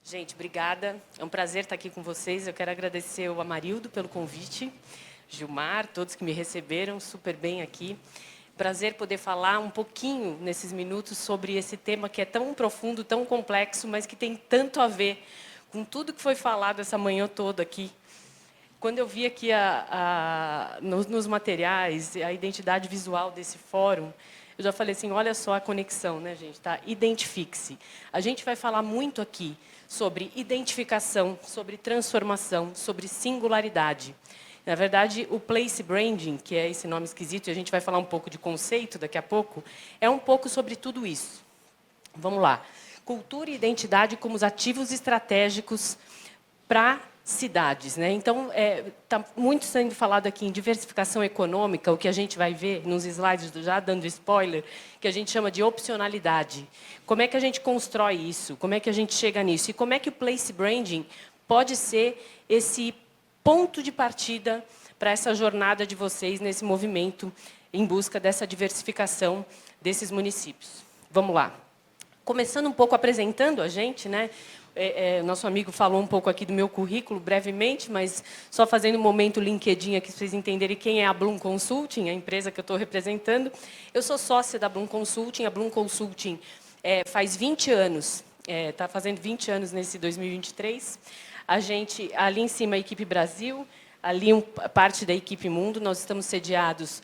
Gente, obrigada. É um prazer estar aqui com vocês. Eu quero agradecer ao Amarildo pelo convite, Gilmar, todos que me receberam super bem aqui. Prazer poder falar um pouquinho, nesses minutos, sobre esse tema que é tão profundo, tão complexo, mas que tem tanto a ver com tudo que foi falado essa manhã toda aqui. Quando eu vi aqui nos materiais a identidade visual desse fórum, eu já falei assim, olha só a conexão, né, gente? Tá? Identifique-se. A gente vai falar muito aqui sobre identificação, sobre transformação, sobre singularidade. Na verdade, o place branding, que é esse nome esquisito, e a gente vai falar um pouco de conceito daqui a pouco, é um pouco sobre tudo isso. Vamos lá. Cultura e identidade como os ativos estratégicos para cidades, né? Então, está muito sendo falado aqui em diversificação econômica, o que a gente vai ver nos slides, já dando spoiler, que a gente chama de opcionalidade. Como é que a gente constrói isso? Como é que a gente chega nisso? E como é que o place branding pode ser esse ponto de partida para essa jornada de vocês nesse movimento em busca dessa diversificação desses municípios? Vamos lá. Começando um pouco apresentando a gente, né? Nosso amigo falou um pouco aqui do meu currículo, brevemente, mas só fazendo um momento LinkedIn aqui, para vocês entenderem quem é a Bloom Consulting, a empresa que eu estou representando. Eu sou sócia da Bloom Consulting. A Bloom Consulting faz 20 anos, está fazendo 20 anos nesse 2023. A gente, ali em cima, a equipe Brasil, ali parte da equipe Mundo. Nós estamos sediados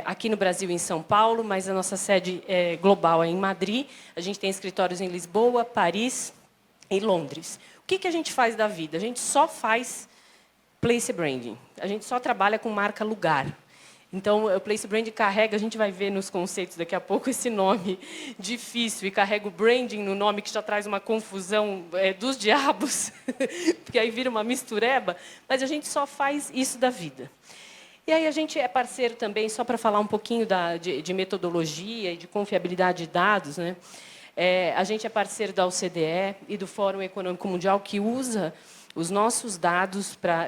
aqui no Brasil, em São Paulo, mas a nossa sede global é em Madrid. A gente tem escritórios em Lisboa, Paris e Londres. O que a gente faz da vida? A gente só faz place branding. A gente só trabalha com marca lugar. Então, o place branding carrega, a gente vai ver nos conceitos daqui a pouco, esse nome difícil, e carrega o branding no nome, que já traz uma confusão dos diabos, porque aí vira uma mistureba, mas a gente só faz isso da vida. E aí a gente é parceiro também, só para falar um pouquinho de metodologia e de confiabilidade de dados, né? A gente é parceiro da OCDE e do Fórum Econômico Mundial, que usa os nossos dados para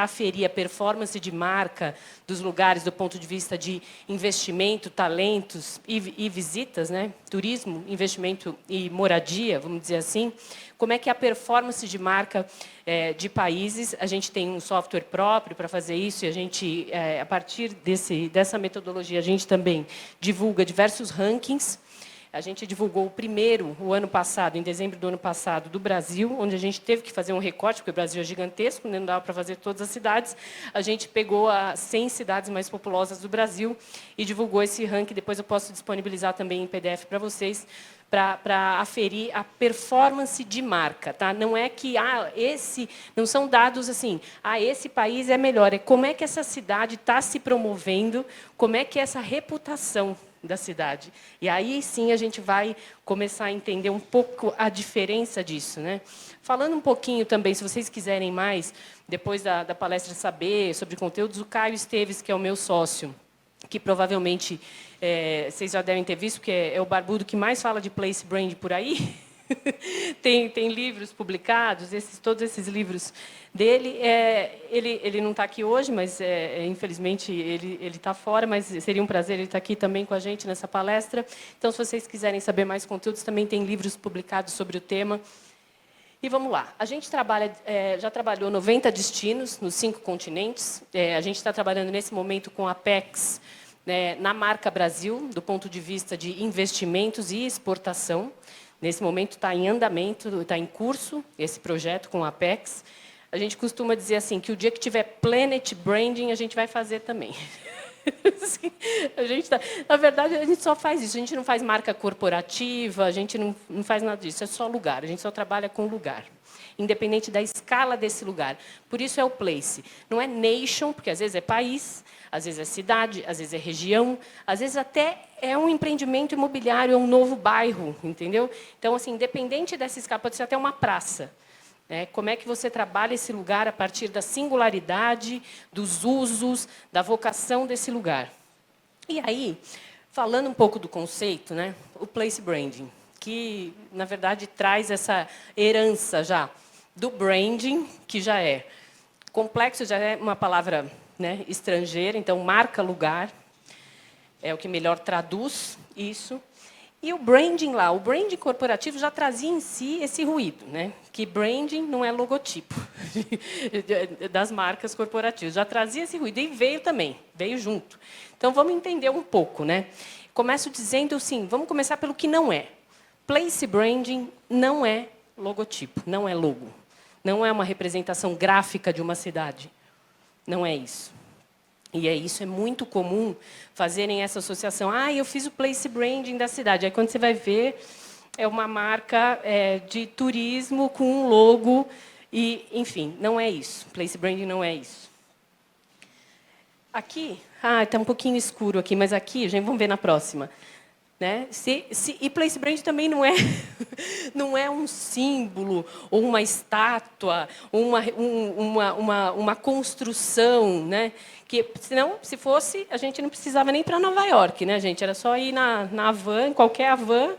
aferir a performance de marca dos lugares do ponto de vista de investimento, talentos e visitas, né? Turismo, investimento e moradia, vamos dizer assim. Como é que é a performance de marca de países? A gente tem um software próprio para fazer isso, e a gente, a partir dessa metodologia, a gente também divulga diversos rankings. A gente divulgou o primeiro, o ano passado, em dezembro do ano passado, do Brasil, onde a gente teve que fazer um recorte, porque o Brasil é gigantesco, não dava para fazer todas as cidades. A gente pegou as 100 cidades mais populosas do Brasil e divulgou esse ranking. Depois eu posso disponibilizar também em PDF para vocês, para aferir a performance de marca. Tá? Não é que não são dados assim, esse país é melhor. É como é que essa cidade está se promovendo, como é que é essa reputação da cidade. E aí, sim, a gente vai começar a entender um pouco a diferença disso, né? Falando um pouquinho também, se vocês quiserem mais, depois da palestra, saber sobre conteúdos, o Caio Esteves, que é o meu sócio, que provavelmente vocês já devem ter visto, que é o barbudo que mais fala de place brand por aí. tem livros publicados, todos esses livros dele. Ele não está aqui hoje, mas infelizmente ele está fora, mas seria um prazer ele estar aqui também com a gente nessa palestra. Então, se vocês quiserem saber mais conteúdos, também tem livros publicados sobre o tema. E vamos lá. A gente já trabalhou 90 destinos nos 5 continentes. A gente está trabalhando nesse momento com a Apex, na marca Brasil, do ponto de vista de investimentos e exportação. Nesse momento está em andamento, está em curso esse projeto com a Apex. A gente costuma dizer assim, que o dia que tiver Planet Branding, a gente vai fazer também. Na verdade, a gente só faz isso. A gente não faz marca corporativa, a gente não faz nada disso. É só lugar. A gente só trabalha com lugar, independente da escala desse lugar. Por isso é o place. Não é nation, porque às vezes é país, às vezes é cidade, às vezes é região, às vezes até é um empreendimento imobiliário, é um novo bairro, entendeu? Então, assim, independente dessa escala, pode ser até uma praça. Como é que você trabalha esse lugar a partir da singularidade, dos usos, da vocação desse lugar? E aí, falando um pouco do conceito, né, o place branding, que, na verdade, traz essa herança já do branding, que já é complexo, já é uma palavra, né, estrangeira, então, marca lugar, é o que melhor traduz isso. E o branding lá, o branding corporativo já trazia em si esse ruído, né? Que branding não é logotipo das marcas corporativas. Já trazia esse ruído e veio também, veio junto. Então, vamos entender um pouco, né? Começo dizendo assim, vamos começar pelo que não é. Place branding não é logotipo, não é logo. Não é uma representação gráfica de uma cidade. Não é isso. E isso é muito comum fazerem essa associação. Ah, eu fiz o place branding da cidade. Aí, quando você vai ver, é uma marca de turismo com um logo. E, enfim, não é isso. Place branding não é isso. Aqui, está um pouquinho escuro aqui, mas aqui, gente, vamos ver na próxima. Né? E place brand também não é, não é um símbolo, ou uma estátua, ou uma construção. Né? Que, senão, se fosse, a gente não precisava nem ir para Nova York, né, gente? Era só ir na van, qualquer van,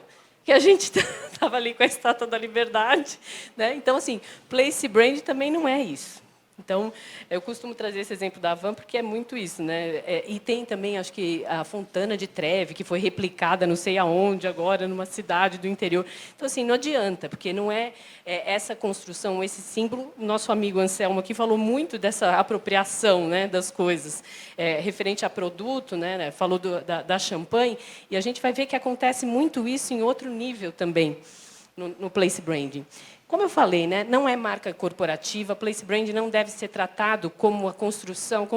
que a gente estava ali com a Estátua da Liberdade. Né? Então, assim, place brand também não é isso. Então, eu costumo trazer esse exemplo da van porque é muito isso, né? E tem também, acho que, a Fontana de Trevi, que foi replicada não sei aonde agora, numa cidade do interior. Então, assim, não adianta, porque não é essa construção, esse símbolo. Nosso amigo Anselmo aqui falou muito dessa apropriação, né, das coisas, referente a produto, né? Falou da champanhe, e a gente vai ver que acontece muito isso em outro nível também, no place branding. Como eu falei, né, não é marca corporativa, place branding não deve ser tratado como a construção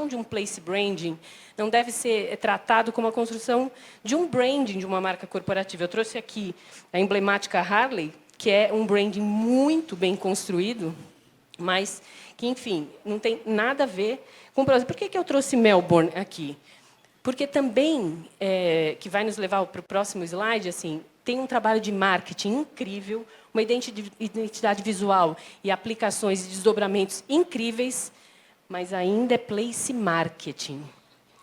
de um place branding não deve ser tratado como a construção de um branding de uma marca corporativa. Eu trouxe aqui a emblemática Harley, que é um branding muito bem construído, mas que, enfim, não tem nada a ver com o processo. Por que eu trouxe Melbourne aqui? Porque também, que vai nos levar para o próximo slide, assim, tem um trabalho de marketing incrível, uma identidade visual e aplicações e desdobramentos incríveis, mas ainda é place marketing.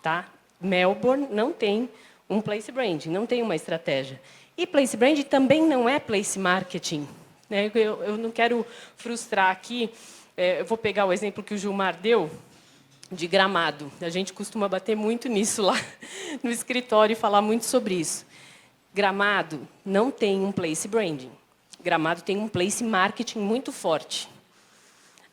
Tá? Melbourne não tem um place branding, não tem uma estratégia. E place branding também não é place marketing. Né? Eu não quero frustrar aqui, eu vou pegar o exemplo que o Gilmar deu, de Gramado. A gente costuma bater muito nisso lá no escritório e falar muito sobre isso. Gramado não tem um place branding. Gramado tem um place marketing muito forte.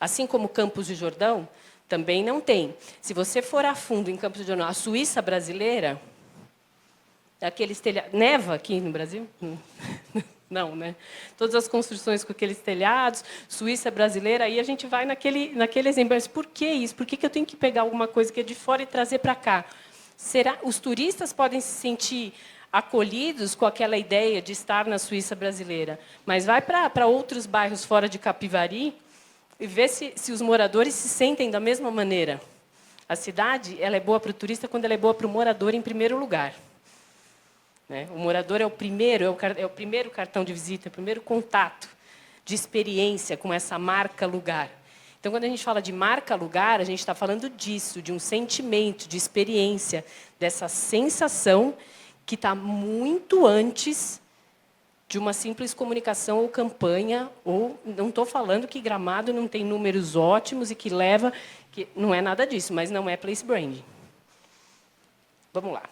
Assim como Campos do Jordão, também não tem. Se você for a fundo em Campos do Jordão, a Suíça brasileira, aqueles telhados... Neva aqui no Brasil? Não, né? Todas as construções com aqueles telhados, Suíça brasileira, aí a gente vai naquele exemplo. Mas por que isso? Por que eu tenho que pegar alguma coisa que é de fora e trazer para cá? Os turistas podem se sentir acolhidos com aquela ideia de estar na Suíça brasileira, mas vai para outros bairros fora de Capivari e vê se os moradores se sentem da mesma maneira. A cidade ela é boa para o turista quando ela é boa para o morador em primeiro lugar. Né? O morador é o primeiro cartão de visita, é o primeiro contato de experiência com essa marca lugar. Então, quando a gente fala de marca lugar, a gente está falando disso, de um sentimento, de experiência, dessa sensação que está muito antes de uma simples comunicação ou campanha, ou não estou falando que Gramado não tem números ótimos e que leva... não é nada disso, mas não é place branding. Vamos lá.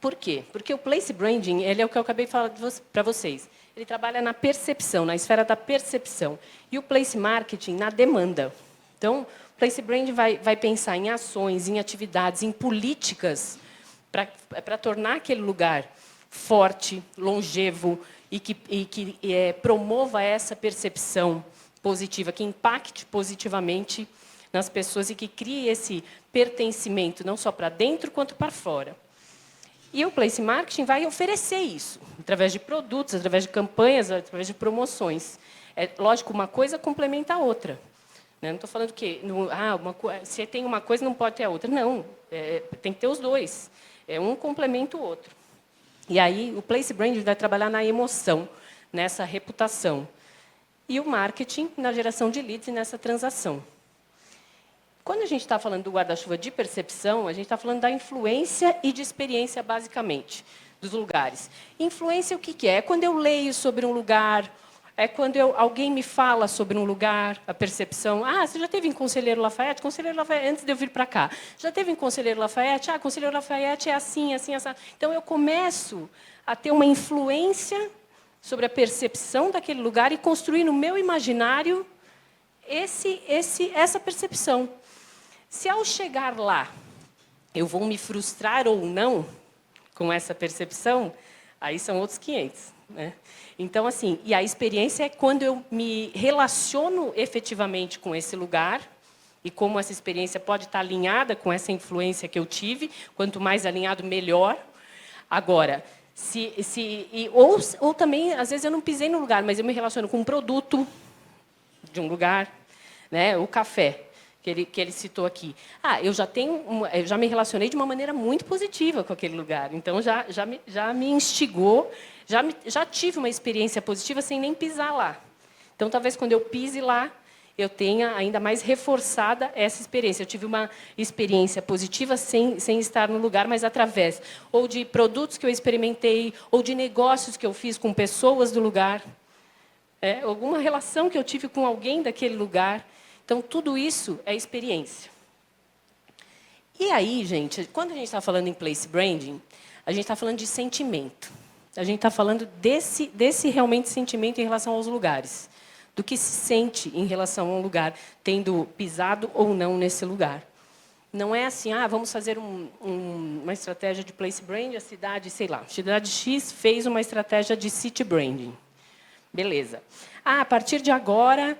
Por quê? Porque o place branding ele é o que eu acabei de falar para vocês. Ele trabalha na percepção, na esfera da percepção. E o place marketing na demanda. Então, o place branding vai pensar em ações, em atividades, em políticas para tornar aquele lugar forte, longevo e que promova essa percepção positiva, que impacte positivamente nas pessoas e que crie esse pertencimento, não só para dentro, quanto para fora. E o place marketing vai oferecer isso, através de produtos, através de campanhas, através de promoções. É lógico, uma coisa complementa a outra. Não estou falando que se tem uma coisa, não pode ter a outra. Não, tem que ter os dois. Um complementa o outro. E aí, o place branding vai trabalhar na emoção, nessa reputação. E o marketing na geração de leads e nessa transação. Quando a gente está falando do guarda-chuva de percepção, a gente está falando da influência e de experiência, basicamente, dos lugares. Influência, o que é? É quando eu leio sobre um lugar, é quando alguém me fala sobre um lugar, a percepção. Ah, você já esteve em Conselheiro Lafayette? Conselheiro Lafayette, antes de eu vir para cá. Já esteve em Conselheiro Lafayette? Ah, Conselheiro Lafayette é assim, assim, assim. Então, eu começo a ter uma influência sobre a percepção daquele lugar e construir no meu imaginário essa percepção. Se, ao chegar lá, eu vou me frustrar ou não com essa percepção, aí são outros 500. Né? Então, assim, e a experiência é quando eu me relaciono efetivamente com esse lugar e como essa experiência pode estar alinhada com essa influência que eu tive. Quanto mais alinhado, melhor. Agora, ou também, às vezes, eu não pisei no lugar, mas eu me relaciono com um produto de um lugar, né? O café que ele citou aqui. Ah, eu já me relacionei de uma maneira muito positiva com aquele lugar. Então, já me instigou, já tive uma experiência positiva sem nem pisar lá. Então, talvez, quando eu pise lá, eu tenha ainda mais reforçada essa experiência. Eu tive uma experiência positiva sem estar no lugar, mas através ou de produtos que eu experimentei, ou de negócios que eu fiz com pessoas do lugar, alguma relação que eu tive com alguém daquele lugar. Então, tudo isso é experiência. E aí, gente, quando a gente está falando em place branding, a gente está falando de sentimento. A gente está falando desse realmente sentimento em relação aos lugares. Do que se sente em relação a um lugar, tendo pisado ou não nesse lugar. Não é assim, vamos fazer uma estratégia de place branding, a cidade, sei lá, a cidade X fez uma estratégia de city branding. Beleza. A partir de agora,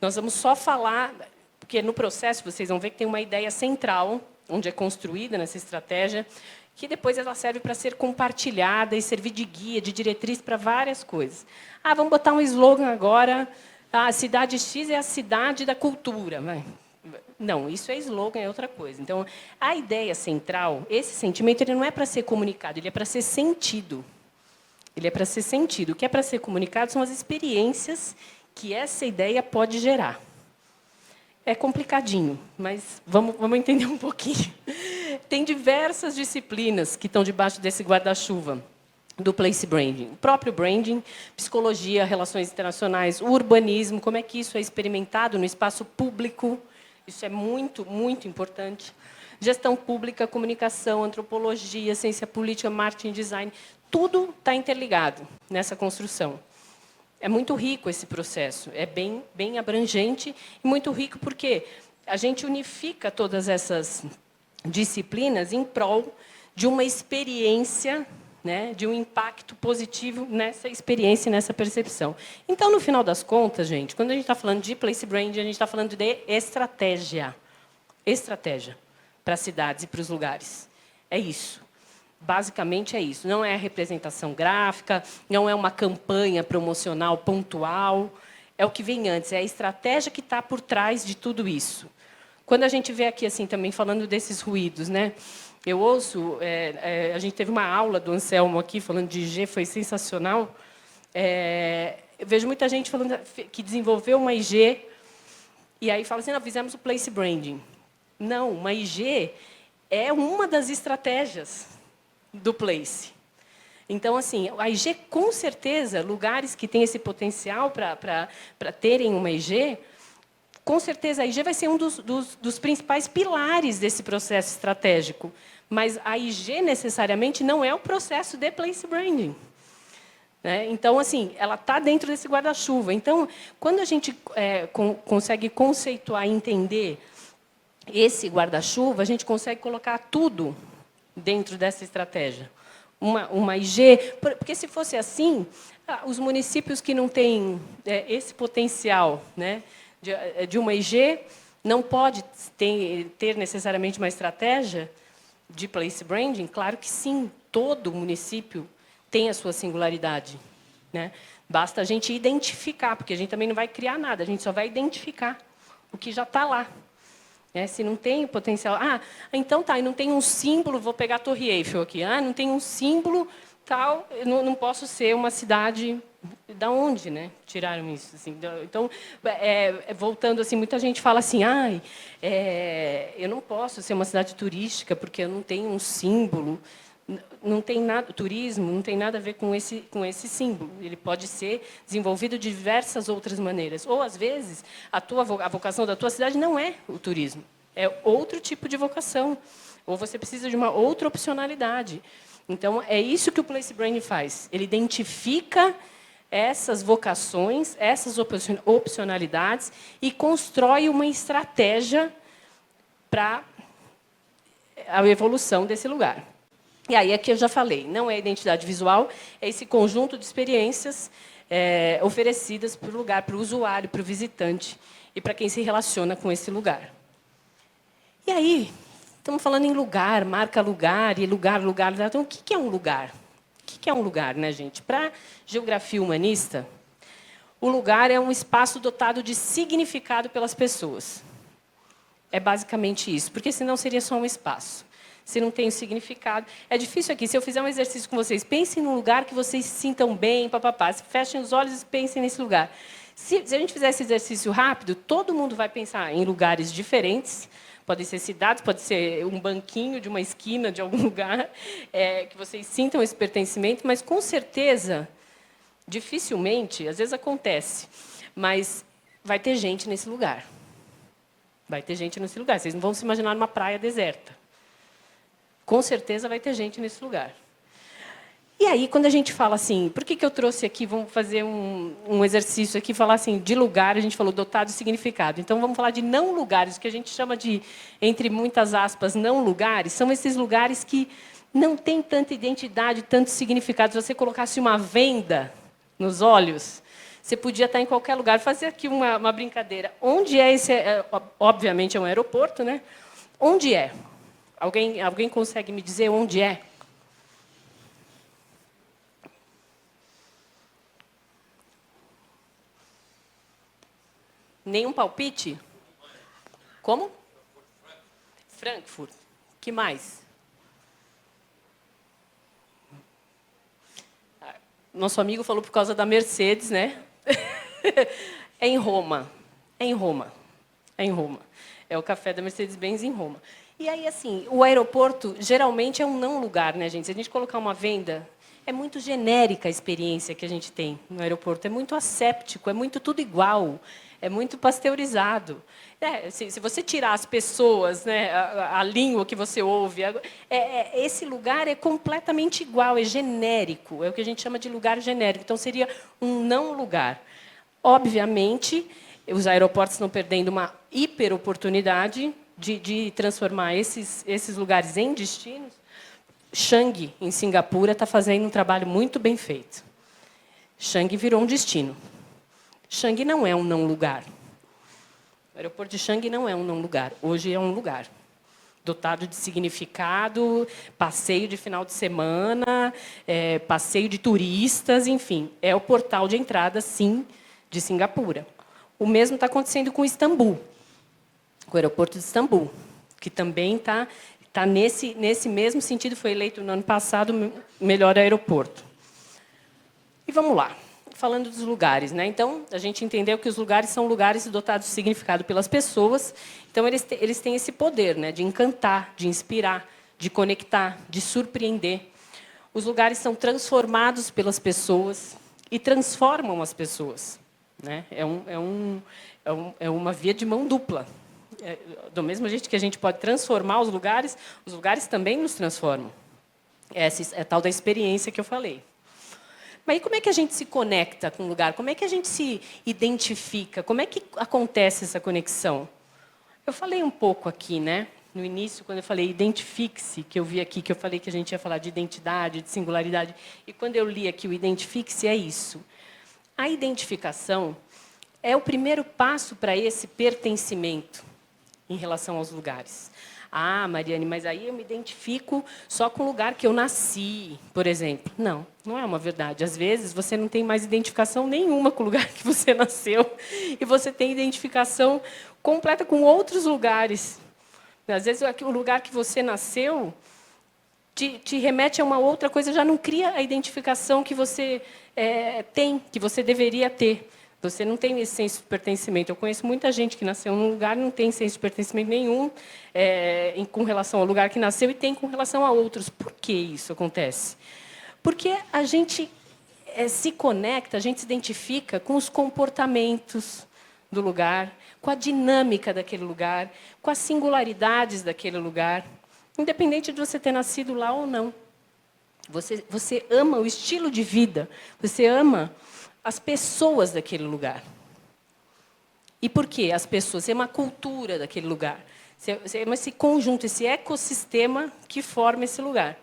nós vamos só falar, porque no processo vocês vão ver que tem uma ideia central, onde é construída nessa estratégia, que depois ela serve para ser compartilhada e servir de guia, de diretriz para várias coisas. Vamos botar um slogan agora, a cidade X é a cidade da cultura. Não, isso é slogan, é outra coisa. Então, a ideia central, esse sentimento, ele não é para ser comunicado, ele é para ser sentido. Ele é para ser sentido. O que é para ser comunicado são as experiências que essa ideia pode gerar. É complicadinho, mas vamos entender um pouquinho. Tem diversas disciplinas que estão debaixo desse guarda-chuva do place branding. O próprio branding, psicologia, relações internacionais, urbanismo, como é que isso é experimentado no espaço público. Isso é muito, muito importante. Gestão pública, comunicação, antropologia, ciência política, marketing, design. Tudo está interligado nessa construção. É muito rico esse processo, é bem abrangente e muito rico porque a gente unifica todas essas disciplinas em prol de uma experiência, né, de um impacto positivo nessa experiência e nessa percepção. Então, no final das contas, gente, quando a gente está falando de place branding, a gente está falando de estratégia. Estratégia para as cidades e para os lugares. É isso. Basicamente é isso. Não é a representação gráfica, não é uma campanha promocional pontual. É o que vem antes, é a estratégia que está por trás de tudo isso. Quando a gente vê aqui assim também falando desses ruídos, né? Eu ouço, a gente teve uma aula do Anselmo aqui falando de IG, foi sensacional. Eu vejo muita gente falando que desenvolveu uma IG e aí fala assim, não, fizemos o place branding. Não, uma IG é uma das estratégias do place. Então, assim, a IG, com certeza, lugares que têm esse potencial para terem uma IG, com certeza a IG vai ser um dos principais pilares desse processo estratégico. Mas a IG, necessariamente, não é o processo de place branding. Né? Então, assim, ela está dentro desse guarda-chuva. Então, quando a gente consegue conceituar e entender esse guarda-chuva, a gente consegue colocar tudo dentro dessa estratégia. Uma IG, porque se fosse assim, os municípios que não têm esse potencial, né, de uma IG, não pode ter necessariamente uma estratégia de place branding? Claro que sim, todo município tem a sua singularidade. Né? Basta a gente identificar, porque a gente também não vai criar nada, a gente só vai identificar o que já está lá. Se não tem potencial... então tá, e não tem um símbolo, vou pegar a Torre Eiffel aqui. Não tem um símbolo, tal, eu não posso ser uma cidade... Da onde, né? Tiraram isso? Assim, então, voltando, assim, muita gente fala assim, eu não posso ser uma cidade turística porque eu não tenho um símbolo. Não tem nada, o turismo não tem nada a ver com esse símbolo. Ele pode ser desenvolvido de diversas outras maneiras. Ou, às vezes, a vocação da tua cidade não é o turismo. É outro tipo de vocação. Ou você precisa de uma outra opcionalidade. Então, é isso que o Place Branding faz. Ele identifica essas vocações, essas opcionalidades e constrói uma estratégia para a evolução desse lugar. E aí, aqui eu já falei, não é identidade visual, é esse conjunto de experiências oferecidas para o lugar, para o usuário, para o visitante e para quem se relaciona com esse lugar. E aí, estamos falando em lugar, marca lugar, e lugar. Então, o que é um lugar? O que é um lugar, né, gente? Para geografia humanista, o lugar é um espaço dotado de significado pelas pessoas. É basicamente isso, porque senão seria só um espaço. Se não tem um significado. É difícil aqui. Se eu fizer um exercício com vocês, pensem num lugar que vocês se sintam bem, papapá. Fechem os olhos e pensem nesse lugar. Se a gente fizer esse exercício rápido, todo mundo vai pensar em lugares diferentes. Podem ser cidades, pode ser um banquinho de uma esquina de algum lugar, que vocês sintam esse pertencimento, mas, com certeza, dificilmente, às vezes acontece, mas vai ter gente nesse lugar. Vai ter gente nesse lugar. Vocês não vão se imaginar numa praia deserta. Com certeza vai ter gente nesse lugar. E aí, quando a gente fala assim, por que eu trouxe aqui, vamos fazer um exercício aqui, falar assim, de lugar, a gente falou dotado de significado. Então, vamos falar de não lugares, o que a gente chama de, entre muitas aspas, não lugares, são esses lugares que não têm tanta identidade, tanto significado. Se você colocasse uma venda nos olhos, você podia estar em qualquer lugar. Fazer aqui uma brincadeira. Onde é esse... obviamente, é um aeroporto, né? Onde é? Alguém consegue me dizer onde é? Nenhum palpite? Como? Frankfurt. Que mais? Nosso amigo falou por causa da Mercedes, né? É em Roma. É em Roma. É em Roma. É o café da Mercedes-Benz em Roma. E aí, assim, o aeroporto geralmente é um não lugar, né, gente? Se a gente colocar uma venda, é muito genérica a experiência que a gente tem no aeroporto. É muito asséptico, é muito tudo igual, é muito pasteurizado. Se você tirar as pessoas, né, a língua que você ouve, esse lugar é completamente igual, é genérico, é o que a gente chama de lugar genérico. Então, seria um não lugar. Obviamente, os aeroportos estão perdendo uma hiperoportunidade de transformar esses lugares em destinos. Changi, em Singapura, está fazendo um trabalho muito bem feito. Changi virou um destino. Changi não é um não lugar. O aeroporto de Changi não é um não lugar. Hoje é um lugar dotado de significado, passeio de final de semana, passeio de turistas, enfim. É o portal de entrada, sim, de Singapura. O mesmo está acontecendo com Istambul, com o aeroporto de Istambul, que também está nesse mesmo sentido, foi eleito no ano passado melhor aeroporto. E vamos lá, falando dos lugares, né? Então, a gente entendeu que os lugares são lugares dotados de significado pelas pessoas, então eles têm esse poder, né, de encantar, de inspirar, de conectar, de surpreender. Os lugares são transformados pelas pessoas e transformam as pessoas, né? É uma via de mão dupla. Do mesmo jeito que a gente pode transformar os lugares também nos transformam. Essa é a tal da experiência que eu falei. Mas aí como é que a gente se conecta com o lugar? Como é que a gente se identifica? Como é que acontece essa conexão? Eu falei um pouco aqui, né? No início, quando eu falei identifique-se, que eu vi aqui, que eu falei que a gente ia falar de identidade, de singularidade. E quando eu li aqui o identifique-se, é isso. A identificação é o primeiro passo para esse pertencimento em relação aos lugares. Ah, Mariane, mas aí eu me identifico só com o lugar que eu nasci, por exemplo. Não, não é uma verdade. Às vezes, você não tem mais identificação nenhuma com o lugar que você nasceu e você tem identificação completa com outros lugares. Às vezes, o lugar que você nasceu te remete a uma outra coisa, já não cria a identificação que você tem, que você deveria ter. Você não tem esse senso de pertencimento. Eu conheço muita gente que nasceu num lugar e não tem senso de pertencimento nenhum com relação ao lugar que nasceu e tem com relação a outros. Por que isso acontece? Porque a gente se conecta, a gente se identifica com os comportamentos do lugar, com a dinâmica daquele lugar, com as singularidades daquele lugar, independente de você ter nascido lá ou não. Você ama o estilo de vida, você ama as pessoas daquele lugar. E por quê? As pessoas, você ama a cultura daquele lugar. Você ama esse conjunto, esse ecossistema que forma esse lugar.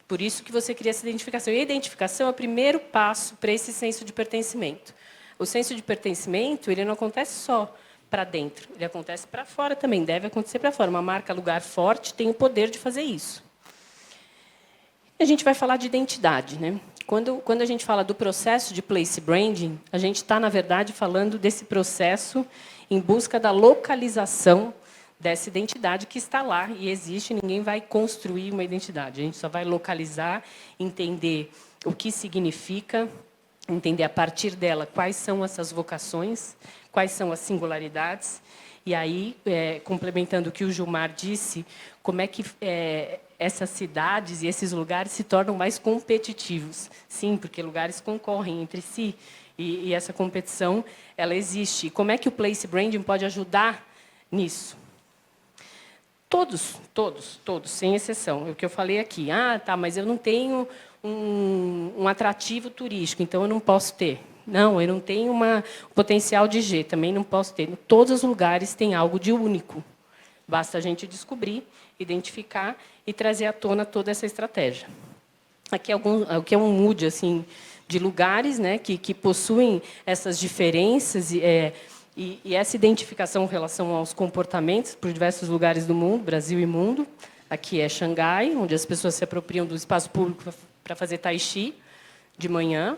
Por isso que você cria essa identificação. E a identificação é o primeiro passo para esse senso de pertencimento. O senso de pertencimento, ele não acontece só para dentro, ele acontece para fora também, deve acontecer para fora. Uma marca lugar forte tem o poder de fazer isso. A gente vai falar de identidade, né? Quando a gente fala do processo de place branding, a gente está, na verdade, falando desse processo em busca da localização dessa identidade que está lá e existe, ninguém vai construir uma identidade. A gente só vai localizar, entender o que significa, entender a partir dela quais são essas vocações, quais são as singularidades. E aí, complementando o que o Gilmar disse, como é que essas cidades e esses lugares se tornam mais competitivos. Sim, porque lugares concorrem entre si e essa competição ela existe. E como é que o place branding pode ajudar nisso? Todos, sem exceção. É o que eu falei aqui. Ah, tá, mas eu não tenho um atrativo turístico, então eu não posso ter. Não, eu não tenho um potencial de G, também não posso ter. Em todos os lugares tem algo de único. Basta a gente descobrir, identificar e trazer à tona toda essa estratégia. Aqui é um mood assim, de lugares, né, que possuem essas diferenças e essa identificação em relação aos comportamentos por diversos lugares do mundo, Brasil e mundo. Aqui é Xangai, onde as pessoas se apropriam do espaço público para fazer tai chi de manhã.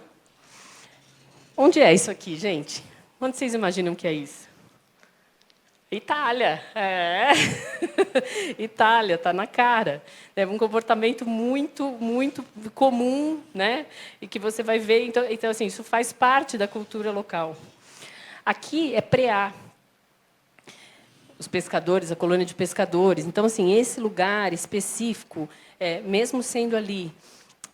Onde é isso aqui, gente? Onde vocês imaginam que é isso? Itália. Itália, está na cara. É um comportamento muito comum, né? E que você vai ver. Então assim, isso faz parte da cultura local. Aqui é Preá. Os pescadores, a colônia de pescadores. Então, assim, esse lugar específico, mesmo sendo ali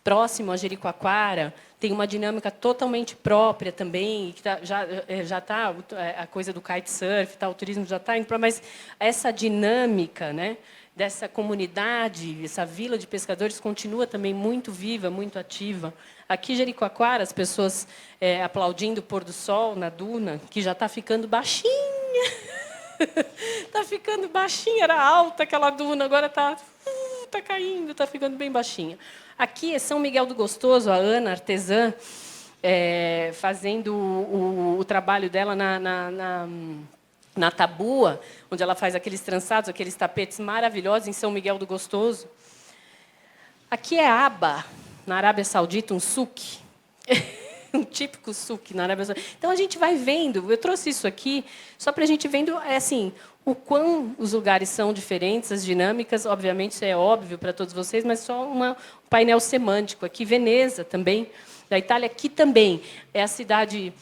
próximo a Jericoacoara, tem uma dinâmica totalmente própria também, que já está a coisa do kitesurf, o turismo já está indo para, mas essa dinâmica, né, dessa comunidade, essa vila de pescadores continua também muito viva, muito ativa. Aqui em Jericoacoara, as pessoas aplaudindo o pôr do sol na duna, que já está ficando baixinha. Está ficando baixinha, era alta aquela duna, agora está caindo, está ficando bem baixinha. Aqui é São Miguel do Gostoso, a Ana, artesã, fazendo o trabalho dela na Tabua, onde ela faz aqueles trançados, aqueles tapetes maravilhosos em São Miguel do Gostoso. Aqui é Aba, na Arábia Saudita, um souk. Um típico souk na Arábia Saudita. Então, a gente vai vendo, eu trouxe isso aqui, só para a gente vendo assim, o quão os lugares são diferentes, as dinâmicas, obviamente, isso é óbvio para todos vocês, mas só um painel semântico. Aqui, Veneza, também, da Itália, aqui também é a cidade...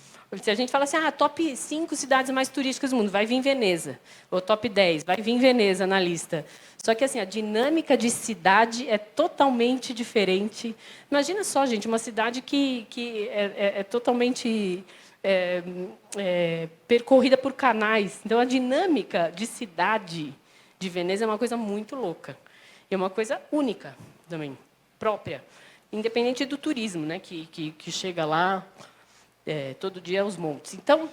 Se a gente fala assim, top 5 cidades mais turísticas do mundo, vai vir Veneza. Ou top 10, vai vir Veneza na lista. Só que assim, a dinâmica de cidade é totalmente diferente. Imagina só, gente, uma cidade que é totalmente percorrida por canais. Então, a dinâmica de cidade de Veneza é uma coisa muito louca. E é uma coisa única também, própria. Independente do turismo, né, que chega lá... todo dia aos montes. Então,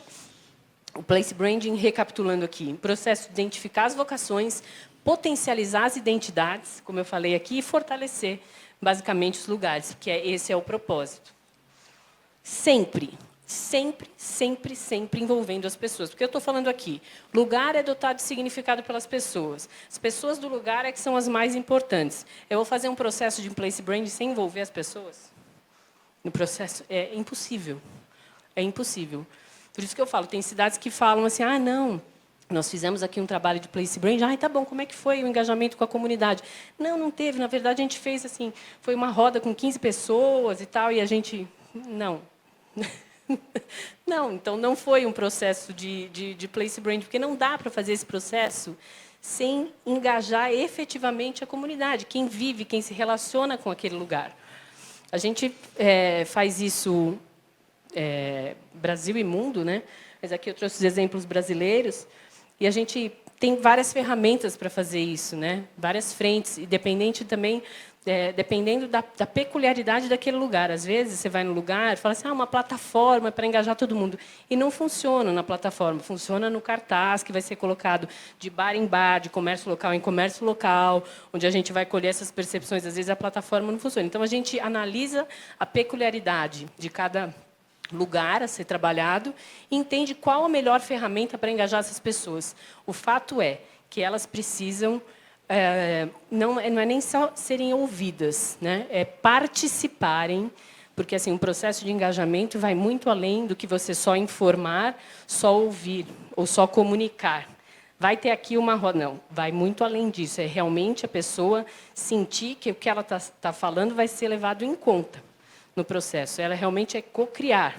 o place branding, recapitulando aqui, processo de identificar as vocações, potencializar as identidades, como eu falei aqui, e fortalecer, basicamente, os lugares, porque esse é o propósito. Sempre envolvendo as pessoas. Porque eu estou falando aqui, lugar é dotado de significado pelas pessoas. As pessoas do lugar é que são as mais importantes. Eu vou fazer um processo de place branding sem envolver as pessoas? No processo, é impossível. É impossível. Por isso que eu falo, tem cidades que falam assim, não, nós fizemos aqui um trabalho de place branding, tá bom, como é que foi o engajamento com a comunidade? Não teve, na verdade, a gente fez assim, foi uma roda com 15 pessoas e tal, e a gente... Não. Não, então não foi um processo de place brand, porque não dá para fazer esse processo sem engajar efetivamente a comunidade, quem vive, quem se relaciona com aquele lugar. A gente faz isso Brasil e mundo, né? Mas aqui eu trouxe os exemplos brasileiros, e a gente tem várias ferramentas para fazer isso, né? Várias frentes, e dependendo da peculiaridade daquele lugar. Às vezes, você vai no lugar e fala assim, uma plataforma para engajar todo mundo. E não funciona na plataforma, funciona no cartaz, que vai ser colocado de bar em bar, de comércio local em comércio local, onde a gente vai colher essas percepções. Às vezes, a plataforma não funciona. Então, a gente analisa a peculiaridade de cada lugar a ser trabalhado e entende qual a melhor ferramenta para engajar essas pessoas. O fato é que elas precisam, não é nem só serem ouvidas, né? É participarem, porque assim, um processo de engajamento vai muito além do que você só informar, só ouvir ou só comunicar. Vai ter aqui uma roda. Não, vai muito além disso. É realmente a pessoa sentir que o que ela está falando vai ser levado em conta no processo. Ela realmente é co-criar.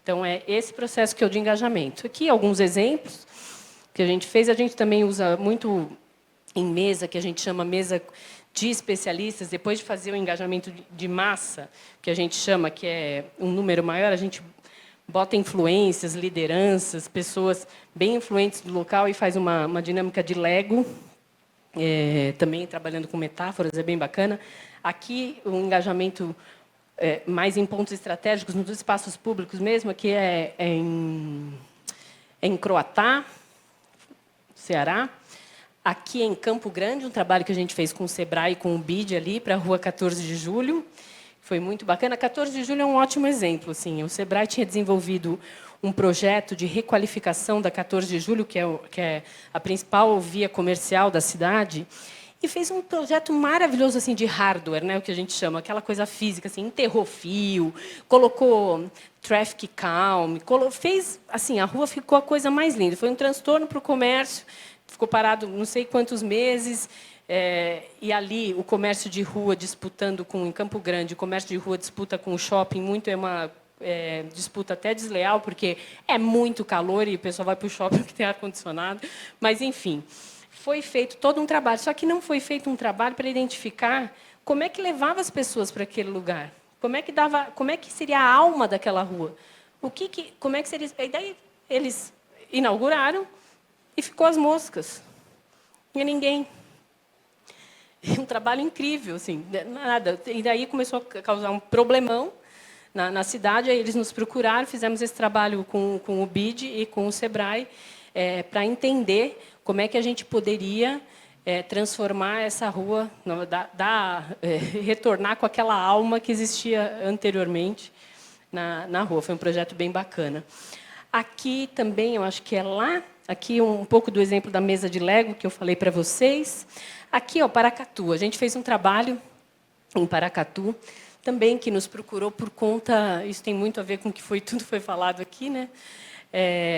Então, é esse processo que é o de engajamento. Aqui, alguns exemplos que a gente fez. A gente também usa muito em mesa, que a gente chama mesa de especialistas. Depois de fazer o engajamento de massa, que a gente chama, que é um número maior, a gente bota influências, lideranças, pessoas bem influentes do local e faz uma dinâmica de Lego, também trabalhando com metáforas, é bem bacana. Aqui, o engajamento mais em pontos estratégicos, nos espaços públicos mesmo, que é em Croatá, Ceará. Aqui em Campo Grande, um trabalho que a gente fez com o Sebrae e com o BID ali, para a Rua 14 de Julho. Foi muito bacana. 14 de Julho é um ótimo exemplo. Assim. O Sebrae tinha desenvolvido um projeto de requalificação da 14 de Julho, que é a principal via comercial da cidade, e fez um projeto maravilhoso assim de hardware, né, o que a gente chama, aquela coisa física, assim, enterrou fio, colocou traffic calm, fez assim, a rua ficou a coisa mais linda. Foi um transtorno para o comércio, ficou parado não sei quantos meses, e ali o comércio de rua disputando em Campo Grande, o comércio de rua disputa com o shopping, muito é uma disputa até desleal, porque é muito calor e o pessoal vai para o shopping que tem ar-condicionado, mas enfim. Foi feito todo um trabalho, só que não foi feito um trabalho para identificar como é que levava as pessoas para aquele lugar, como é que seria a alma daquela rua, como é que seria. E daí eles inauguraram e ficou as moscas e ninguém. Um trabalho incrível, assim, nada. E daí começou a causar um problemão na cidade. Aí eles nos procuraram, fizemos esse trabalho com o BID e com o Sebrae para entender como é que a gente poderia transformar essa rua, retornar com aquela alma que existia anteriormente na rua. Foi um projeto bem bacana. Aqui também, eu acho que é lá, aqui um pouco do exemplo da mesa de Lego que eu falei para vocês. Aqui, Paracatu, a gente fez um trabalho em Paracatu, também que nos procurou por conta, isso tem muito a ver com o que tudo foi falado aqui, né?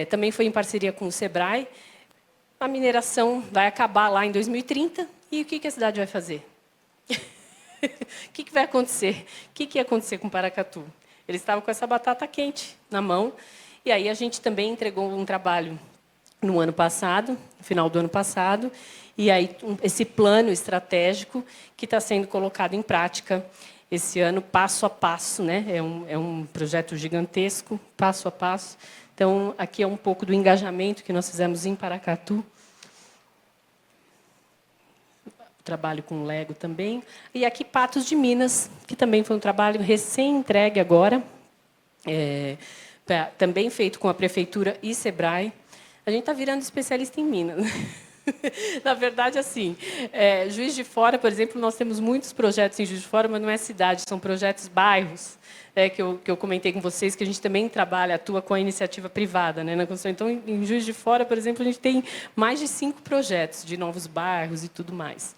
Também foi em parceria com o Sebrae. A mineração vai acabar lá em 2030, e o que a cidade vai fazer? O que vai acontecer? O que ia acontecer com Paracatu? Eles estavam com essa batata quente na mão, e aí a gente também entregou um trabalho no ano passado, no final do ano passado, e aí esse plano estratégico que está sendo colocado em prática esse ano, passo a passo, né? É um projeto gigantesco, passo a passo. Então, aqui é um pouco do engajamento que nós fizemos em Paracatu. Trabalho com Lego também. E aqui, Patos de Minas, que também foi um trabalho recém-entregue agora, também feito com a Prefeitura e Sebrae. A gente está virando especialista em Minas. Na verdade, assim, Juiz de Fora, por exemplo, nós temos muitos projetos em Juiz de Fora, mas não é cidade, são projetos bairros, que eu comentei com vocês, que a gente também atua com a iniciativa privada, né, na construção. Então, em Juiz de Fora, por exemplo, a gente tem mais de 5 projetos de novos bairros e tudo mais.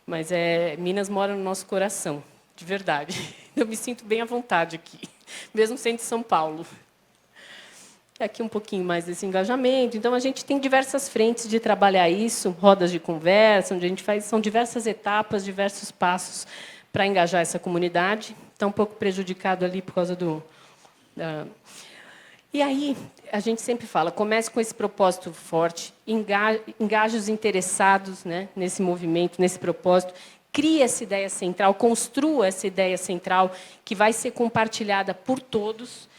Mas Minas mora no nosso coração, de verdade. Eu me sinto bem à vontade aqui, mesmo sendo de São Paulo. Aqui um pouquinho mais desse engajamento. Então, a gente tem diversas frentes de trabalhar isso, rodas de conversa, onde a gente são diversas etapas, diversos passos para engajar essa comunidade. Está um pouco prejudicado ali por causa E aí, a gente sempre fala, comece com esse propósito forte, engaje os interessados, né, nesse movimento, nesse propósito, crie essa ideia central, construa essa ideia central que vai ser compartilhada por todos,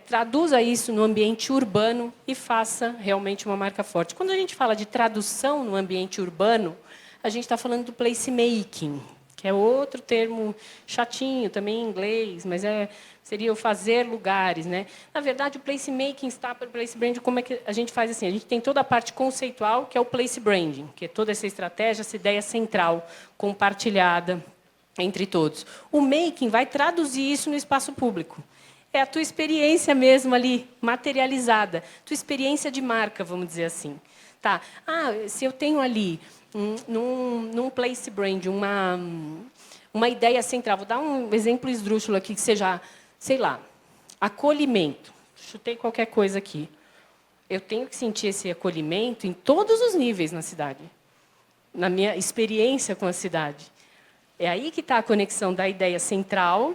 traduza isso no ambiente urbano e faça realmente uma marca forte. Quando a gente fala de tradução no ambiente urbano, a gente está falando do placemaking, que é outro termo chatinho, também em inglês, mas seria o fazer lugares, né? Na verdade, o placemaking está para o place branding. Como é que a gente faz assim? A gente tem toda a parte conceitual, que é o place branding, que é toda essa estratégia, essa ideia central, compartilhada entre todos. O making vai traduzir isso no espaço público. É a tua experiência mesmo ali, materializada. Tua experiência de marca, vamos dizer assim. Tá. Se eu tenho ali, num place brand, uma ideia central. Vou dar um exemplo esdrúxulo aqui, que seja, sei lá, acolhimento. Chutei qualquer coisa aqui. Eu tenho que sentir esse acolhimento em todos os níveis na cidade, na minha experiência com a cidade. É aí que está a conexão da ideia central,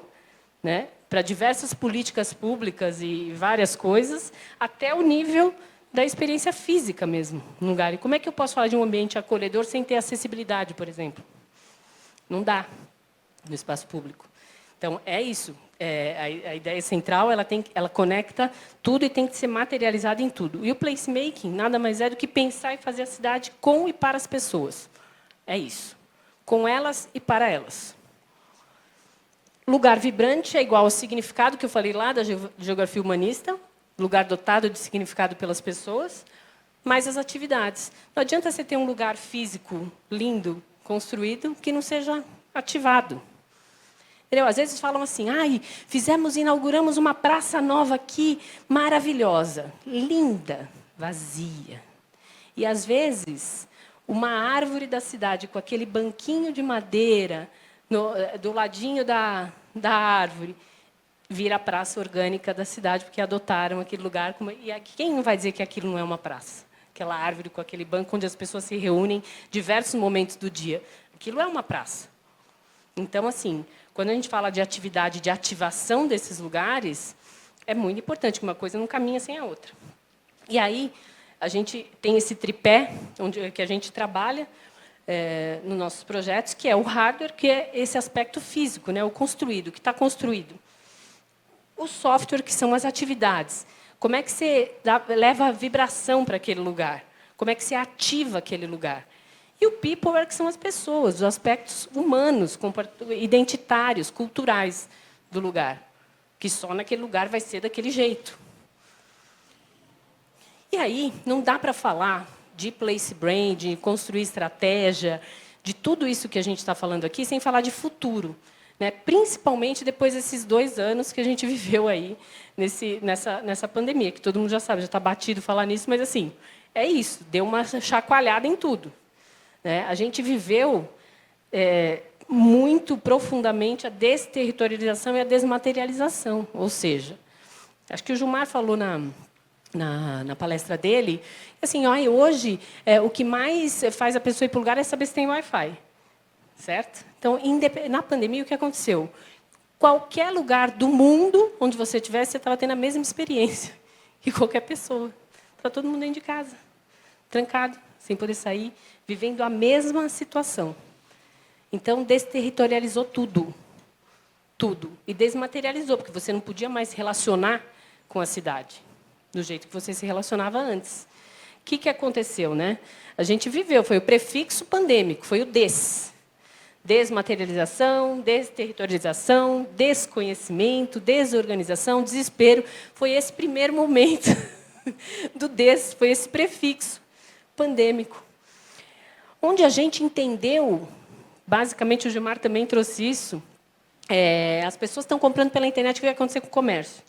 né, para diversas políticas públicas e várias coisas, até o nível da experiência física mesmo no lugar. E como é que eu posso falar de um ambiente acolhedor sem ter acessibilidade, por exemplo? Não dá no espaço público. Então, é isso. A ideia central, ela conecta tudo e tem que ser materializada em tudo. E o placemaking nada mais é do que pensar e fazer a cidade com e para as pessoas. É isso. Com elas e para elas. Lugar vibrante é igual ao significado que eu falei lá da geografia humanista, lugar dotado de significado pelas pessoas, mais as atividades. Não adianta você ter um lugar físico lindo, construído, que não seja ativado. Entendeu? Às vezes falam assim, inauguramos uma praça nova aqui, maravilhosa, linda, vazia. E, às vezes, uma árvore da cidade com aquele banquinho de madeira do ladinho da árvore, vira a praça orgânica da cidade, porque adotaram aquele lugar. E quem não vai dizer que aquilo não é uma praça? Aquela árvore com aquele banco onde as pessoas se reúnem diversos momentos do dia. Aquilo é uma praça. Então, assim, quando a gente fala de atividade, de ativação desses lugares, é muito importante, que uma coisa não caminha sem a outra. E aí, a gente tem esse tripé que a gente trabalha nos nossos projetos, que é o hardware, que é esse aspecto físico, né, o construído, que está construído. O software, que são as atividades. Como é que você leva a vibração para aquele lugar? Como é que você ativa aquele lugar? E o people, que são as pessoas, os aspectos humanos, identitários, culturais do lugar, que só naquele lugar vai ser daquele jeito. E aí, não dá para falar de place branding, construir estratégia, de tudo isso que a gente está falando aqui, sem falar de futuro. Né? Principalmente depois desses 2 anos que a gente viveu aí nessa pandemia, que todo mundo já sabe, já está batido falar nisso, mas assim, é isso, deu uma chacoalhada em tudo. Né? A gente viveu muito profundamente a desterritorialização e a desmaterialização. Ou seja, acho que o Gilmar falou na palestra dele, assim, hoje o que mais faz a pessoa ir para o lugar é saber se tem Wi-Fi. Certo? Então, na pandemia, o que aconteceu? Qualquer lugar do mundo onde você estivesse, você estava tendo a mesma experiência que qualquer pessoa. Estava todo mundo dentro de casa, trancado, sem poder sair, vivendo a mesma situação. Então, desterritorializou tudo. Tudo. E desmaterializou, porque você não podia mais se relacionar com a cidade do jeito que você se relacionava antes. O que aconteceu? Né? A gente viveu, foi o prefixo pandêmico, foi o desmaterialização, desterritorialização, desconhecimento, desorganização, desespero. Foi esse primeiro momento foi esse prefixo pandêmico. Onde a gente entendeu, basicamente o Gilmar também trouxe isso, as pessoas estão comprando pela internet, o que vai acontecer com o comércio?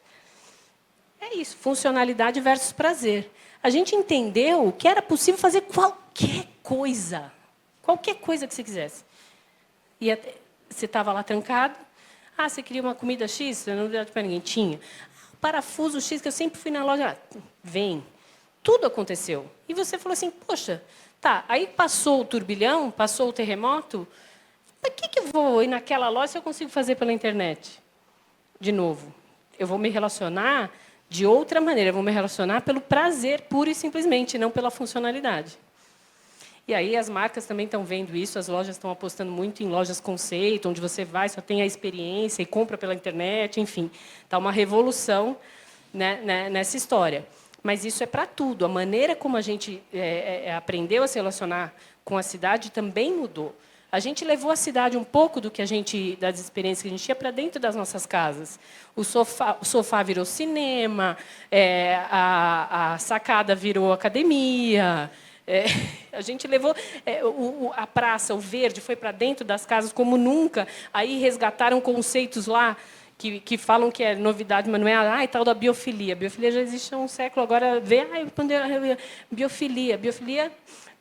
É isso, funcionalidade versus prazer. A gente entendeu que era possível fazer qualquer coisa que você quisesse. Você estava lá trancado. Você queria uma comida X? Você não deu para ninguém. Tinha. Parafuso X, que eu sempre fui na loja. Vem. Tudo aconteceu. E você falou assim, poxa, tá, aí passou o turbilhão, passou o terremoto, mas o que eu vou ir naquela loja se eu consigo fazer pela internet? De novo, eu vou me relacionar de outra maneira. Eu vou me relacionar pelo prazer, puro e simplesmente, não pela funcionalidade. E aí as marcas também estão vendo isso, as lojas estão apostando muito em lojas conceito, onde você vai, só tem a experiência e compra pela internet, enfim. Está uma revolução, né, nessa história. Mas isso é para tudo. A maneira como a gente aprendeu a se relacionar com a cidade também mudou. A gente levou a cidade um pouco das experiências que a gente tinha para dentro das nossas casas. O sofá virou cinema, a sacada virou academia. A gente levou a praça, o verde, foi para dentro das casas como nunca. Aí resgataram conceitos lá que falam que é novidade, mas não é tal da biofilia. A biofilia já existe há um século, agora vê biofilia. Biofilia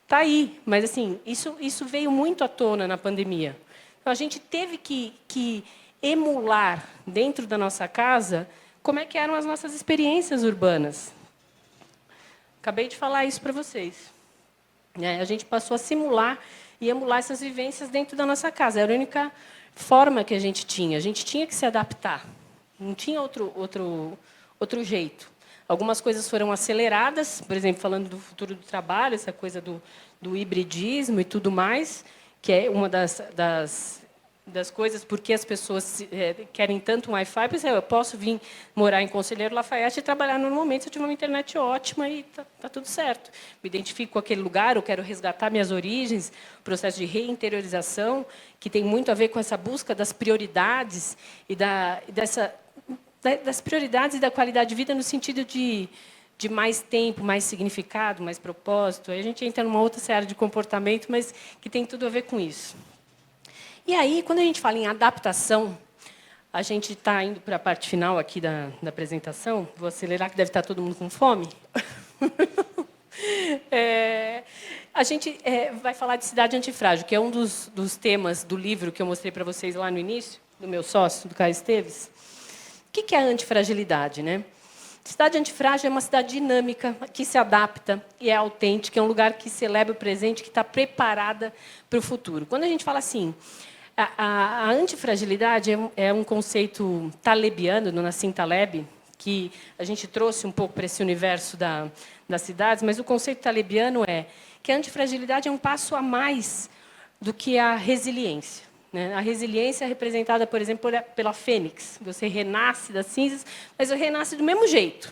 está aí, mas assim, isso veio muito à tona na pandemia. Então, a gente teve que emular dentro da nossa casa como é que eram as nossas experiências urbanas. Acabei de falar isso para vocês. A gente passou a simular e emular essas vivências dentro da nossa casa. Era a única forma que a gente tinha. A gente tinha que se adaptar. Não tinha outro jeito. Algumas coisas foram aceleradas, por exemplo, falando do futuro do trabalho, essa coisa do hibridismo e tudo mais, que é uma das coisas, porque as pessoas querem tanto um Wi-Fi. Eu posso vir morar em Conselheiro Lafayette e trabalhar normalmente se eu tiver uma internet ótima e está tudo certo. Me identifico com aquele lugar, eu quero resgatar minhas origens, processo de reinteriorização, que tem muito a ver com essa busca das prioridades e das prioridades e da qualidade de vida no sentido de mais tempo, mais significado, mais propósito. Aí a gente entra numa outra seara de comportamento, mas que tem tudo a ver com isso. E aí, quando a gente fala em adaptação, a gente está indo para a parte final aqui da apresentação. Vou acelerar, que deve estar todo mundo com fome. A gente vai falar de cidade antifrágil, que é um dos temas do livro que eu mostrei para vocês lá no início, do meu sócio, do Caio Esteves. O que é a antifragilidade, né? Cidade antifrágil é uma cidade dinâmica, que se adapta e é autêntica, é um lugar que celebra o presente, que está preparada para o futuro. Quando a gente fala assim, a antifragilidade é um conceito talebiano, do Nassim Taleb, que a gente trouxe um pouco para esse universo das cidades, mas o conceito talebiano é que a antifragilidade é um passo a mais do que a resiliência. A resiliência é representada, por exemplo, pela fênix. Você renasce das cinzas, mas você renasce do mesmo jeito.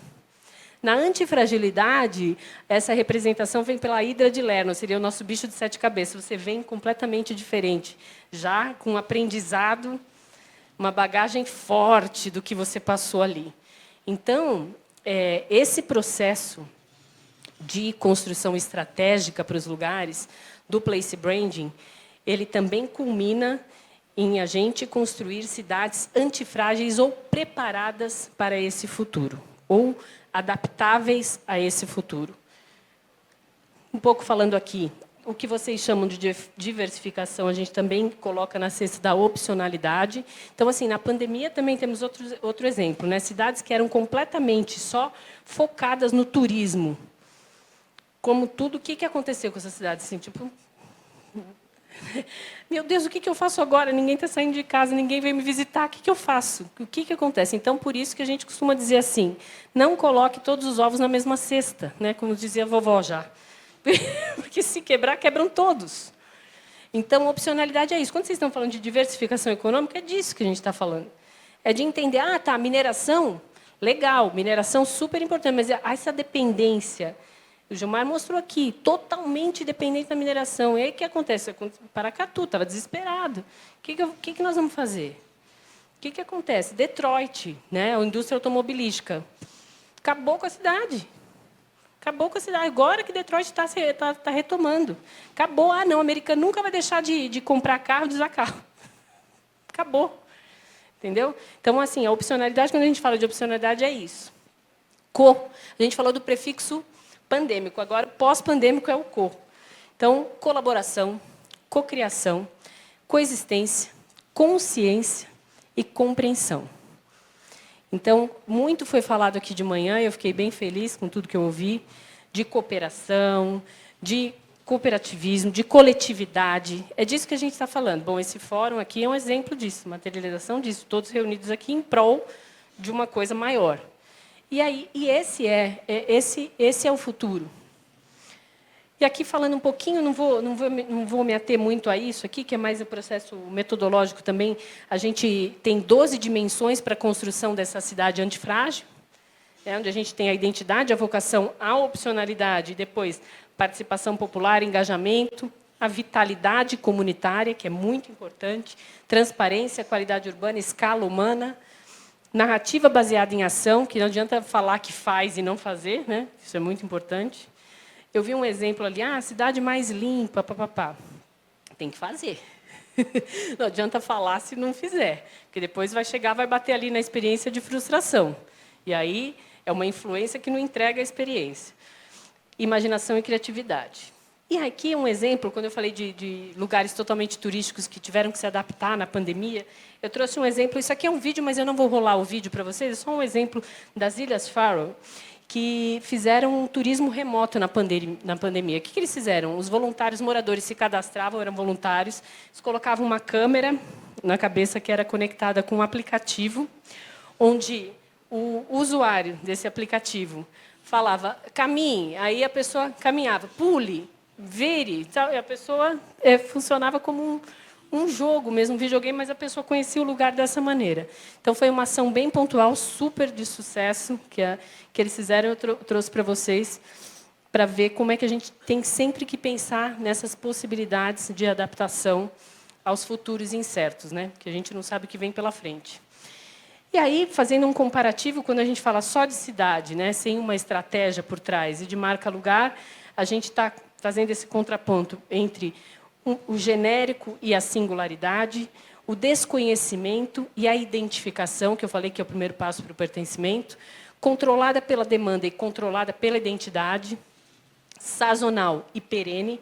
Na antifragilidade, essa representação vem pela hidra de Lerna, seria o nosso bicho de 7 cabeças. Você vem completamente diferente, já com um aprendizado, uma bagagem forte do que você passou ali. Então, esse processo de construção estratégica para os lugares, do place branding, ele também culmina em a gente construir cidades antifrágeis ou preparadas para esse futuro, ou adaptáveis a esse futuro. Um pouco falando aqui, o que vocês chamam de diversificação, a gente também coloca na cesta da opcionalidade. Então, assim, na pandemia também temos outro exemplo, né? Cidades que eram completamente só focadas no turismo. Como tudo, o que aconteceu com essas cidades? Assim, tipo, meu Deus, o que eu faço agora? Ninguém está saindo de casa, ninguém vem me visitar. O que eu faço? O que acontece? Então, por isso que a gente costuma dizer assim, não coloque todos os ovos na mesma cesta, né? Como dizia a vovó já. Porque se quebrar, quebram todos. Então, a opcionalidade é isso. Quando vocês estão falando de diversificação econômica, é disso que a gente está falando. É de entender, mineração, legal, mineração super importante, mas essa dependência... O Gilmar mostrou aqui, totalmente dependente da mineração. E aí o que acontece? Paracatu estava desesperado. O que nós vamos fazer? O que acontece? Detroit, né, a indústria automobilística, acabou com a cidade. Acabou com a cidade. Agora que Detroit está retomando. Acabou. Não, o americano nunca vai deixar de comprar carro, de usar carro. Acabou. Entendeu? Então, assim, a opcionalidade, quando a gente fala de opcionalidade, é isso. A gente falou do prefixo pandêmico, agora pós-pandêmico é o co. Então, colaboração, cocriação, coexistência, consciência e compreensão. Então, muito foi falado aqui de manhã, e eu fiquei bem feliz com tudo que eu ouvi, de cooperação, de cooperativismo, de coletividade. É disso que a gente está falando. Bom, esse fórum aqui é um exemplo disso, materialização disso, todos reunidos aqui em prol de uma coisa maior. E esse é o futuro. E aqui, falando um pouquinho, não vou me ater muito a isso aqui, que é mais o processo metodológico também. A gente tem 12 dimensões para a construção dessa cidade antifrágil, onde a gente tem a identidade, a vocação, a opcionalidade, depois participação popular, engajamento, a vitalidade comunitária, que é muito importante, transparência, qualidade urbana, escala humana, narrativa baseada em ação, que não adianta falar que faz e não fazer, né? Isso é muito importante. Eu vi um exemplo ali, cidade mais limpa, papapá. Tem que fazer. Não adianta falar se não fizer, porque depois vai chegar, vai bater ali na experiência de frustração. E aí é uma influência que não entrega a experiência. Imaginação e criatividade. E aqui um exemplo, quando eu falei de lugares totalmente turísticos que tiveram que se adaptar na pandemia, eu trouxe um exemplo, isso aqui é um vídeo, mas eu não vou rolar o vídeo para vocês, é só um exemplo das Ilhas Faroe, que fizeram um turismo remoto na pandemia. O que eles fizeram? Os voluntários moradores se cadastravam, eram voluntários, eles colocavam uma câmera na cabeça que era conectada com um aplicativo, onde o usuário desse aplicativo falava, caminhe, aí a pessoa caminhava, pule, vire, e a pessoa funcionava como um jogo mesmo, um videogame, mas a pessoa conhecia o lugar dessa maneira. Então, foi uma ação bem pontual, super de sucesso, que eles fizeram, eu trouxe para vocês, para ver como é que a gente tem sempre que pensar nessas possibilidades de adaptação aos futuros incertos, né? Que a gente não sabe o que vem pela frente. E aí, fazendo um comparativo, quando a gente fala só de cidade, né, sem uma estratégia por trás, e de marca-lugar, a gente está fazendo esse contraponto entre o genérico e a singularidade, o desconhecimento e a identificação, que eu falei que é o primeiro passo para o pertencimento, controlada pela demanda e controlada pela identidade, sazonal e perene,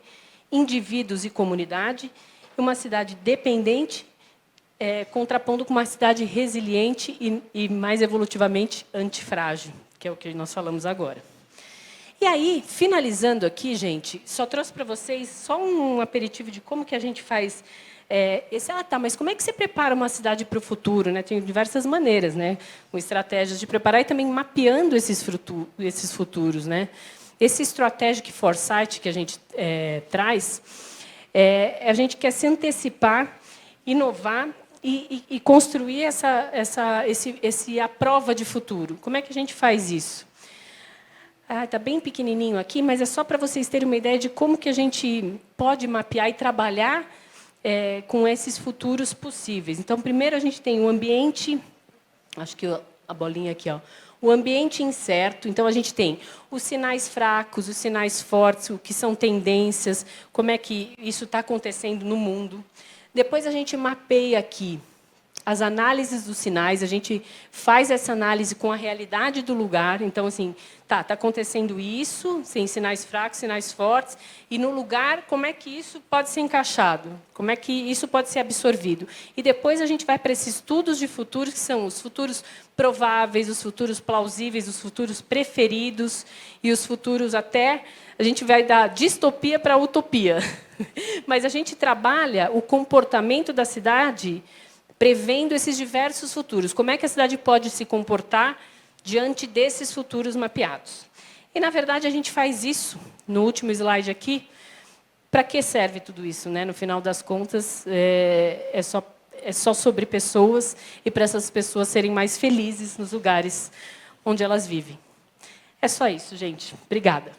indivíduos e comunidade, uma cidade dependente, contrapondo com uma cidade resiliente e mais evolutivamente antifrágil, que é o que nós falamos agora. E aí, finalizando aqui, gente, só trouxe para vocês só um aperitivo de como que a gente faz mas como é que você prepara uma cidade para o futuro, né? Tem diversas maneiras, né? Com estratégias de preparar e também mapeando esses futuros, né? Esse strategic foresight que a gente traz, a gente quer se antecipar, inovar e construir a prova de futuro. Como é que a gente faz isso? Está bem pequenininho aqui, mas é só para vocês terem uma ideia de como que a gente pode mapear e trabalhar com esses futuros possíveis. Então, primeiro, a gente tem o ambiente, acho que a bolinha aqui, o ambiente incerto. Então, a gente tem os sinais fracos, os sinais fortes, o que são tendências, como é que isso está acontecendo no mundo. Depois, a gente mapeia aqui as análises dos sinais, a gente faz essa análise com a realidade do lugar. Então, assim, está acontecendo isso, sem sinais fracos, sinais fortes, e no lugar, como é que isso pode ser encaixado? Como é que isso pode ser absorvido? E depois a gente vai para esses estudos de futuros, que são os futuros prováveis, os futuros plausíveis, os futuros preferidos, e os futuros até... A gente vai da distopia para a utopia. Mas a gente trabalha o comportamento da cidade prevendo esses diversos futuros. Como é que a cidade pode se comportar diante desses futuros mapeados? E, na verdade, a gente faz isso, no último slide aqui, para que serve tudo isso? Né? No final das contas, é só sobre pessoas e para essas pessoas serem mais felizes nos lugares onde elas vivem. É só isso, gente. Obrigada.